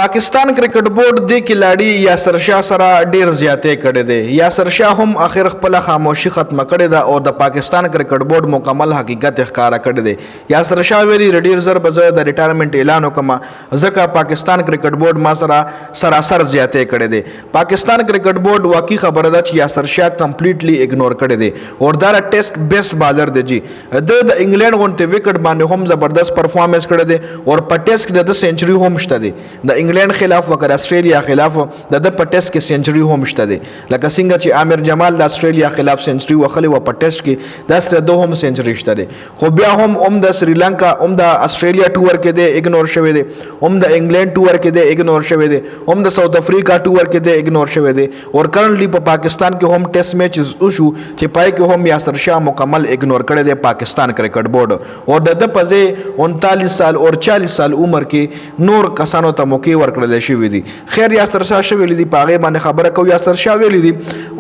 Pakistan cricket board د کلاړي یاسر شاه سره ډیر زیاتې کړي دي. یاسر شاه هم اخر خپل خاموشي ختمه کړې ده او د پاکستان کرکټ بورډ مکمل حقیقت ښکارا کړی دی. یاسر شاه ویلي ډیر زر به زه د ریټایرمنټ اعلان وکم ځکه پاکستان کرکټ بورډ ما سره سراسر زیاتې کړي دي. پاکستان کرکټ بورډ واقعي خبره ده چې یاسر شاه کمپلیټلی اګنور کړی دی او دا ټیسټ بیسټ بالر دی. جی د انګلند غونټه وکټ باندې هم زبردست پرفارمنس کړی دی او په ټیسټ کې د سنچري هم شته دی. د انګلند خلاف وکړ استرالیا خلاف د پټیس کې سنچري هم شته دي لکه څنګه چې عامر جمال د استرالیا خلاف سنچري وخلی و پټیس کې د سره دوه هم سنچري شته دي. خو بیا هم د سریلانکا هم د استرالیا ټور کې دی اګنور شوی دی، هم د انګلند ټور کې دی اګنور شوی دی، هم د ساوث افریقا ټور کې دی اګنور شوی دی او کرنټلی په پاکستان کې هم ټیسټ میچز وشو چې پای کې هم یاسر شاه مکمل اګنور کړی دی پاکستان کرکټ بورډ او د پځې 39 سال او 40 سال عمر کې نور کسانو ته موقع ورکړل شوی دی. خیر یاسر شاه ویلی دی پاغه باندې خبره کو. یاسر شاه ویلی دی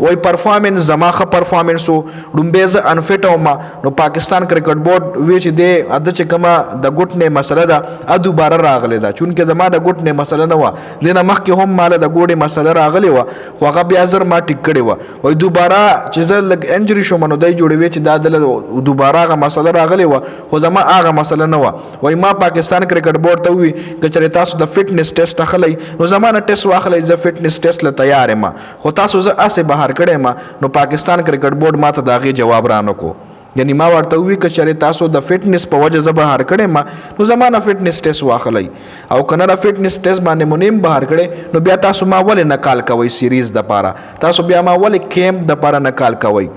وای پرفارمنس زماخه پرفارمنس ډومبیز انفټ او ما نو پاکستان کرکټ بورډ وی چې دی اده چې کما د ګټ نه مسله ده ا دوباره راغلی ده چونکه زما د ګټ نه مسله نه و لنه مخکې هم مال د ګوډې مسله راغلی و خو هغه بیا زر ما ټیک کړی و وای دوباره چې زه لګ انجری شو منو دای جوړوي چې دا د دوباره هغه مسله راغلی و خو زما هغه مسله نه و وای ما پاکستان کرکټ بورډ ته وی کچره تاسو د فټنس ټیسټ اخلي نو زمانه ټیسټ واخلي زه فټنس ټیسټ له تیار یم خو تاسو زه اسه بهر کړم نو پاکستان کرکټ بورډ ماته داغي جواب رانه کو. یعنی ما ورته وی کچره تاسو د فټنس په وجه زه بهر کړم نو زمانه فټنس ټیسټ واخلي او کنه فټنس ټیسټ باندې مونیم بهر کړي نو بیا تاسو ما ولې نکال کوي سیریز د پاره تاسو بیا ما ولې کیمپ د پاره نکال کوي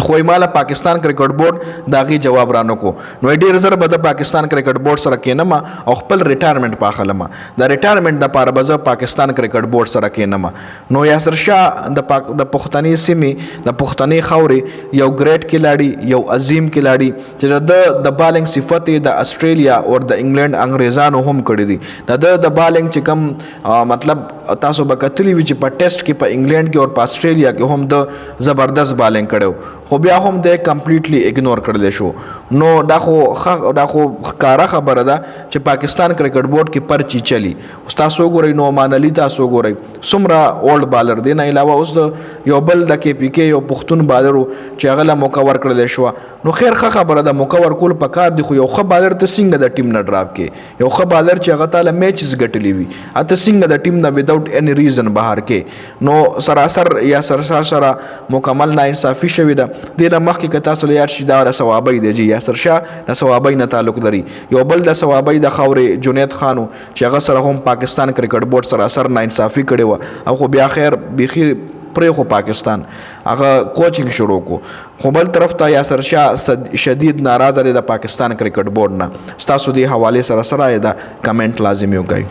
خو مال پاکستان کرکټ بورډ داغي جواب رانه کو. نو ډیر زر به د پاکستان کرکټ بورډ سره کینم او خپل ریټایرمنټ پاخلم د ریټایرمنټ د پاره به پاکستان کرکټ بورډ سره کینم. نو یاسر شاه د پښتني سیمې د پښتني خاورې یو ګریټ کلاړي یو عظیم کلاړي چې د بالینګ صفت د استرالیا او د انګلند انګریزانو هم کړی دي د بالینګ چې کم مطلب تاسو به کتلی وی چې په ټیسټ کې په انګلند کې او په استرالیا کې هم د زبردست بالینګ کړو خو بیا هم د کمپلیټلی اګنور کړل شو. نو دا خو ښکارا خبره ده چې پاکستان کرکټ بورډ کې پرچی چلی تاسو ګورئ نو مان علي تاسو ګورئ سمرا اولډ بالر دی نه علاوه اوس یو بل د کې پی کې یو پښتون بالر چې هغه له موقع ورکړل شو. نو خیر خبره ده موقع ورکول پکار دی خو یو ښه بالر ته څنګه د ټیم نه ډراپ کې یو ښه بالر چې هغه تعالی میچز ګټلی وي اته څنګه د ټیم نه ویداوت اني ریزن بهر کې نو سراسر یا سره مکمل ناانصافي شوی ده. دله مخکې که تاسو له یاد شي دا ثوابی دی جی یاسر شاه د ثوابی نه تعلق لري. یو بل د ثوابی د خاورې جنید خانو چې هغه سره هم پاکستان کرکټ بورډ سره اثر ناانصافي کړې و او خو بیا خیر بخیر پرې خو پاکستان هغه کوچینګ شروع کو. خو بل طرف ته یاسر شاه شدید ناراضه دی د پاکستان کرکټ بورډ نه. تاسو دې حواله سره دا کمنټ لازمي وکړئ.